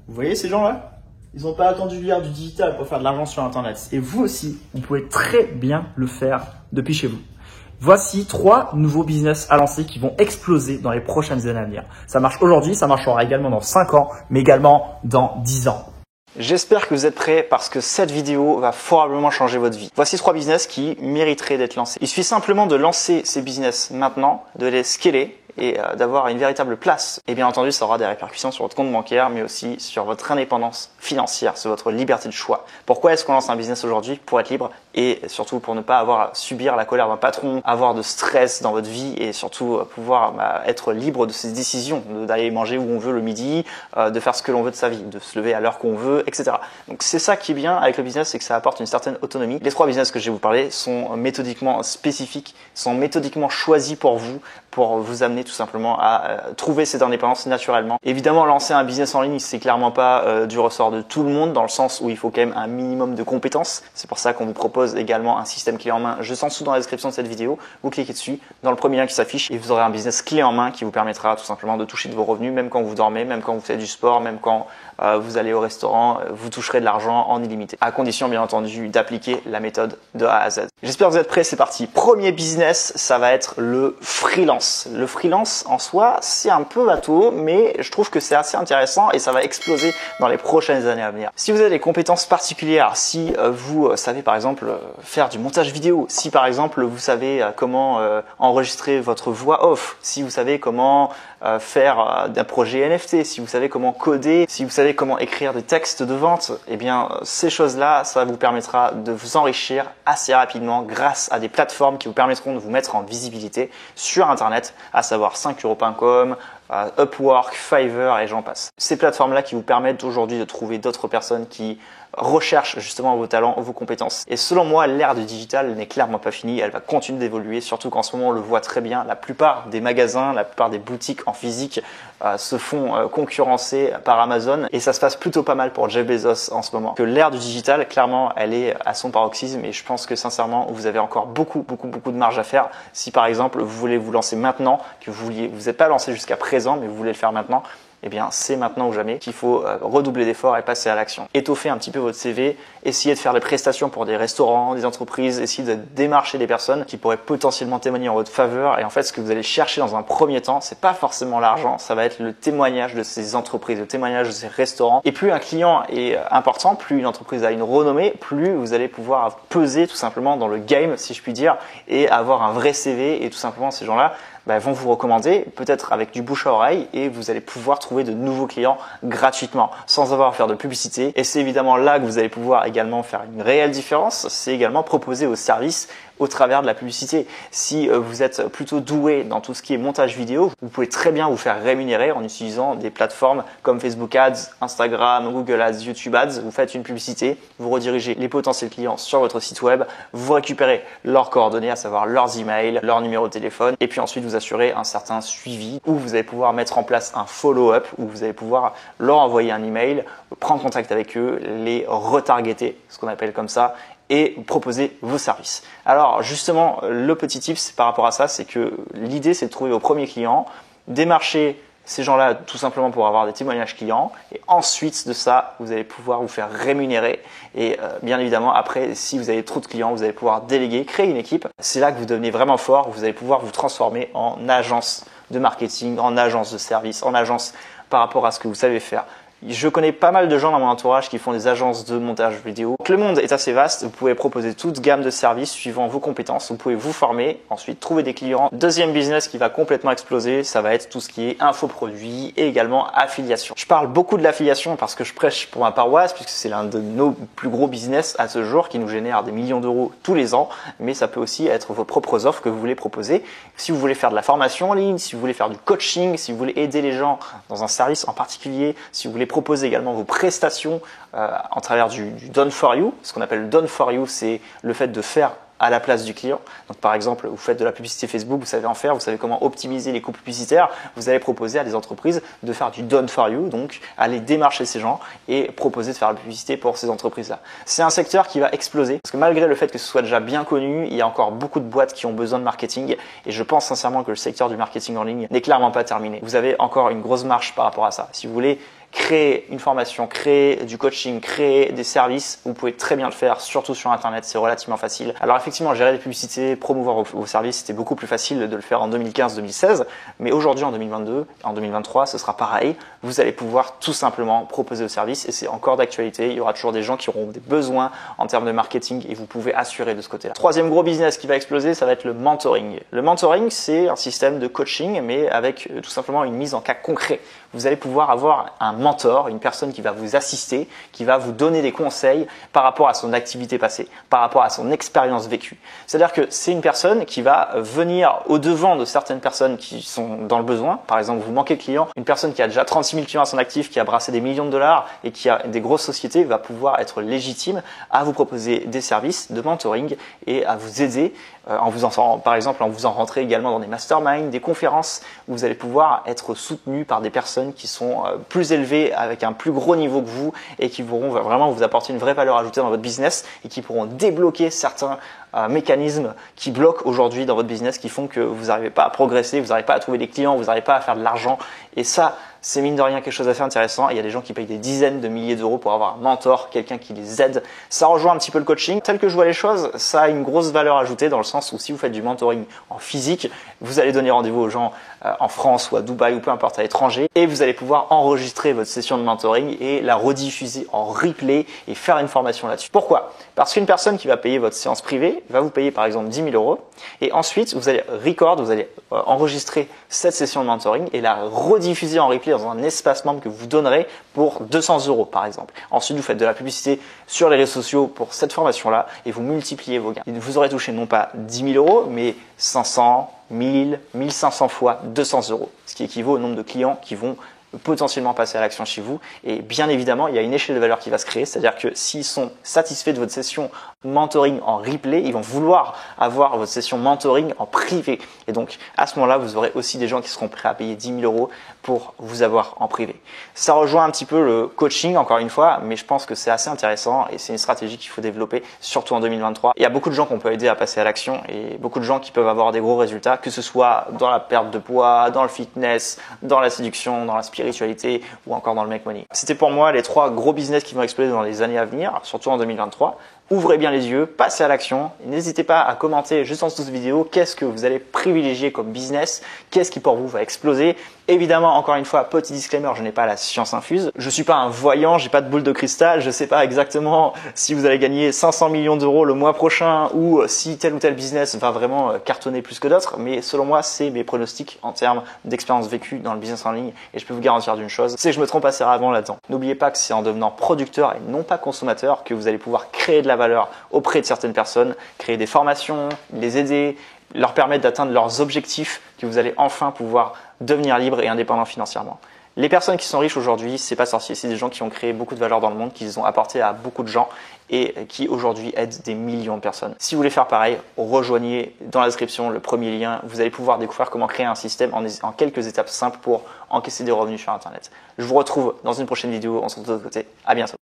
Vous voyez ces gens-là? Ils n'ont pas attendu l'ère du digital pour faire de l'argent sur Internet. Et vous aussi, vous pouvez très bien le faire depuis chez vous. Voici 3 nouveaux business à lancer qui vont exploser dans les prochaines années à venir. Ça marche aujourd'hui, ça marchera également dans 5 ans, mais également dans 10 ans. J'espère que vous êtes prêts parce que cette vidéo va probablement changer votre vie. Voici 3 business qui mériteraient d'être lancés. Il suffit simplement de lancer ces business maintenant, de les scaler et d'avoir une véritable place. Et bien entendu, ça aura des répercussions sur votre compte bancaire, mais aussi sur votre indépendance financière, sur votre liberté de choix. Pourquoi est-ce qu'on lance un business aujourd'hui? Pour être libre et surtout pour ne pas avoir à subir la colère d'un patron, avoir de stress dans votre vie et surtout pouvoir être libre de ses décisions, d'aller manger où on veut le midi, de faire ce que l'on veut de sa vie, de se lever à l'heure qu'on veut, etc. Donc c'est ça qui est bien avec le business, c'est que ça apporte une certaine autonomie. Les 3 business que je vais vous parler sont méthodiquement spécifiques, sont méthodiquement choisis pour vous amener tout simplement à trouver cette indépendance naturellement. Évidemment, lancer un business en ligne, c'est clairement pas du ressort de tout le monde, dans le sens où il faut quand même un minimum de compétences. C'est pour ça qu'on vous propose également un système clé en main. Je sens sous dans la description de cette vidéo. Vous cliquez dessus, dans le premier lien qui s'affiche, et vous aurez un business clé en main qui vous permettra tout simplement de toucher de vos revenus, même quand vous dormez, même quand vous faites du sport, même quand vous allez au restaurant, vous toucherez de l'argent en illimité. À condition, bien entendu, d'appliquer la méthode de A à Z. J'espère que vous êtes prêts, c'est parti. Premier business, ça va être le freelance. Le freelance, en soi, c'est un peu bateau, mais je trouve que c'est assez intéressant et ça va exploser dans les prochaines années à venir. Si vous avez des compétences particulières, si vous savez par exemple faire du montage vidéo, si par exemple vous savez comment enregistrer votre voix off, si vous savez comment faire d'un projet NFT, si vous savez comment coder, si vous savez comment écrire des textes de vente, eh bien ces choses-là, ça vous permettra de vous enrichir assez rapidement grâce à des plateformes qui vous permettront de vous mettre en visibilité sur Internet, à savoir 5euros.com, Upwork, Fiverr et j'en passe. Ces plateformes-là qui vous permettent aujourd'hui de trouver d'autres personnes qui recherchent justement vos talents, vos compétences. Et selon moi, l'ère du digital n'est clairement pas finie, elle va continuer d'évoluer, surtout qu'en ce moment on le voit très bien, la plupart des magasins, la plupart des boutiques en physique se font concurrencer par Amazon et ça se passe plutôt pas mal pour Jeff Bezos en ce moment. Que l'ère du digital, clairement, elle est à son paroxysme et je pense que sincèrement, vous avez encore beaucoup de marge à faire. Si par exemple, vous voulez vous lancer maintenant, que vous n'êtes pas lancé jusqu'à présent, mais vous voulez le faire maintenant, eh bien, c'est maintenant ou jamais qu'il faut redoubler d'efforts et passer à l'action. Étoffer un petit peu votre CV, essayer de faire des prestations pour des restaurants, des entreprises, essayer de démarcher des personnes qui pourraient potentiellement témoigner en votre faveur. Et en fait, ce que vous allez chercher dans un premier temps, c'est pas forcément l'argent, ça va être le témoignage de ces entreprises, le témoignage de ces restaurants. Et plus un client est important, plus une entreprise a une renommée, plus vous allez pouvoir peser tout simplement dans le game, si je puis dire, et avoir un vrai CV. Et tout simplement, ces gens-là vont vous recommander, peut-être avec du bouche à oreille, et vous allez pouvoir trouver de nouveaux clients gratuitement, sans avoir à faire de publicité. Et c'est évidemment là que vous allez pouvoir également faire une réelle différence, c'est également proposer vos services au travers de la publicité. Si vous êtes plutôt doué dans tout ce qui est montage vidéo, vous pouvez très bien vous faire rémunérer en utilisant des plateformes comme Facebook Ads, Instagram, Google Ads, YouTube Ads. Vous faites une publicité, vous redirigez les potentiels clients sur votre site web, vous récupérez leurs coordonnées, à savoir leurs emails, leur numéro de téléphone, et puis ensuite vous assurez un certain suivi où vous allez pouvoir mettre en place un follow-up, où vous allez pouvoir leur envoyer un email, prendre contact avec eux, les retargeter, ce qu'on appelle comme ça, et proposer vos services. Alors justement, le petit tips par rapport à ça, c'est que l'idée c'est de trouver vos premiers clients, démarcher ces gens-là tout simplement pour avoir des témoignages clients et ensuite de ça, vous allez pouvoir vous faire rémunérer et bien évidemment après, si vous avez trop de clients, vous allez pouvoir déléguer, créer une équipe. C'est là que vous devenez vraiment fort, vous allez pouvoir vous transformer en agence de marketing, en agence de service, en agence par rapport à ce que vous savez faire. Je connais pas mal de gens dans mon entourage qui font des agences de montage vidéo. Donc, le monde est assez vaste, vous pouvez proposer toute gamme de services suivant vos compétences, vous pouvez vous former, ensuite trouver des clients. Deuxième business qui va complètement exploser, ça va être tout ce qui est infoproduits et également affiliation. Je parle beaucoup de l'affiliation parce que je prêche pour ma paroisse, puisque c'est l'un de nos plus gros business à ce jour qui nous génère des millions d'euros tous les ans, mais ça peut aussi être vos propres offres que vous voulez proposer. Si vous voulez faire de la formation en ligne, si vous voulez faire du coaching, si vous voulez aider les gens dans un service en particulier, si vous voulez proposer également vos prestations en travers du done for you. Ce qu'on appelle le done for you, c'est le fait de faire à la place du client. Donc par exemple, vous faites de la publicité Facebook, vous savez en faire, vous savez comment optimiser les coûts publicitaires, vous allez proposer à des entreprises de faire du done for you, donc aller démarcher ces gens et proposer de faire la publicité pour ces entreprises-là. C'est un secteur qui va exploser parce que malgré le fait que ce soit déjà bien connu, il y a encore beaucoup de boîtes qui ont besoin de marketing et je pense sincèrement que le secteur du marketing en ligne n'est clairement pas terminé. Vous avez encore une grosse marche par rapport à ça. Si vous voulez créer une formation, créer du coaching, créer des services, vous pouvez très bien le faire, surtout sur Internet, c'est relativement facile. Alors effectivement, gérer les publicités, promouvoir vos services, c'était beaucoup plus facile de le faire en 2015-2016, mais aujourd'hui en 2022, en 2023, ce sera pareil. Vous allez pouvoir tout simplement proposer vos services et c'est encore d'actualité. Il y aura toujours des gens qui auront des besoins en termes de marketing et vous pouvez assurer de ce côté-là. Troisième gros business qui va exploser, ça va être le mentoring. Le mentoring, c'est un système de coaching, mais avec tout simplement une mise en cas concret. Vous allez pouvoir avoir un mentor, une personne qui va vous assister, qui va vous donner des conseils par rapport à son activité passée, par rapport à son expérience vécue. C'est-à-dire que c'est une personne qui va venir au-devant de certaines personnes qui sont dans le besoin. Par exemple, vous manquez de clients, une personne qui a déjà 36 000 clients à son actif, qui a brassé des millions de dollars et qui a des grosses sociétés va pouvoir être légitime à vous proposer des services de mentoring et à vous aider par exemple en vous en rentrant également dans des masterminds, des conférences où vous allez pouvoir être soutenu par des personnes qui sont plus élevées avec un plus gros niveau que vous et qui pourront vraiment vous apporter une vraie valeur ajoutée dans votre business et qui pourront débloquer certains mécanismes qui bloquent aujourd'hui dans votre business, qui font que vous n'arrivez pas à progresser, vous n'arrivez pas à trouver des clients, vous n'arrivez pas à faire de l'argent. Et ça, c'est mine de rien quelque chose d'assez intéressant. Et il y a des gens qui payent des dizaines de milliers d'euros pour avoir un mentor, quelqu'un qui les aide. Ça rejoint un petit peu le coaching. Tel que je vois les choses, ça a une grosse valeur ajoutée dans le sens où si vous faites du mentoring en physique, vous allez donner rendez-vous aux gens en France ou à Dubaï ou peu importe à l'étranger et vous allez pouvoir enregistrer votre session de mentoring et la rediffuser en replay et faire une formation là-dessus. Pourquoi? Parce qu'une personne qui va payer votre séance privée va vous payer par exemple 10 000 euros et ensuite vous allez vous allez enregistrer cette session de mentoring et la rediffuser en replay dans un espace membre que vous donnerez pour 200 euros par exemple. Ensuite, vous faites de la publicité sur les réseaux sociaux pour cette formation-là et vous multipliez vos gains. Vous aurez touché non pas 10 000 euros, mais 500, 1000, 1500 fois 200 euros, ce qui équivaut au nombre de clients qui vont potentiellement passer à l'action chez vous. Et bien évidemment, il y a une échelle de valeur qui va se créer, c'est-à-dire que s'ils sont satisfaits de votre session mentoring en replay, ils vont vouloir avoir votre session mentoring en privé. Et donc, à ce moment-là, vous aurez aussi des gens qui seront prêts à payer 10 000 euros pour vous avoir en privé. Ça rejoint un petit peu le coaching, encore une fois, mais je pense que c'est assez intéressant et c'est une stratégie qu'il faut développer, surtout en 2023. Il y a beaucoup de gens qu'on peut aider à passer à l'action et beaucoup de gens qui peuvent avoir des gros résultats, que ce soit dans la perte de poids, dans le fitness, dans la séduction, dans la spiritualité ou encore dans le make money. C'était pour moi les 3 gros business qui vont exploser dans les années à venir, surtout en 2023. Ouvrez bien les yeux, passez à l'action. N'hésitez pas à commenter juste en dessous de cette vidéo qu'est-ce que vous allez privilégier comme business, qu'est-ce qui pour vous va exploser. Évidemment, encore une fois, petit disclaimer, je n'ai pas la science infuse. Je suis pas un voyant, j'ai pas de boule de cristal, je sais pas exactement si vous allez gagner 500 millions d'euros le mois prochain ou si tel ou tel business va vraiment cartonner plus que d'autres. Mais selon moi, c'est mes pronostics en termes d'expérience vécue dans le business en ligne. Et je peux vous garantir d'une chose, c'est que je me trompe assez rarement là-dedans. N'oubliez pas que c'est en devenant producteur et non pas consommateur que vous allez pouvoir créer de la valeur auprès de certaines personnes, créer des formations, les aider, leur permettre d'atteindre leurs objectifs, que vous allez enfin pouvoir devenir libre et indépendant financièrement. Les personnes qui sont riches aujourd'hui, c'est pas sorcier, c'est des gens qui ont créé beaucoup de valeur dans le monde, qui ont apporté à beaucoup de gens et qui aujourd'hui aident des millions de personnes. Si vous voulez faire pareil, rejoignez dans la description le premier lien. Vous allez pouvoir découvrir comment créer un système en quelques étapes simples pour encaisser des revenus sur Internet. Je vous retrouve dans une prochaine vidéo. On se retrouve de l'autre côté. À bientôt.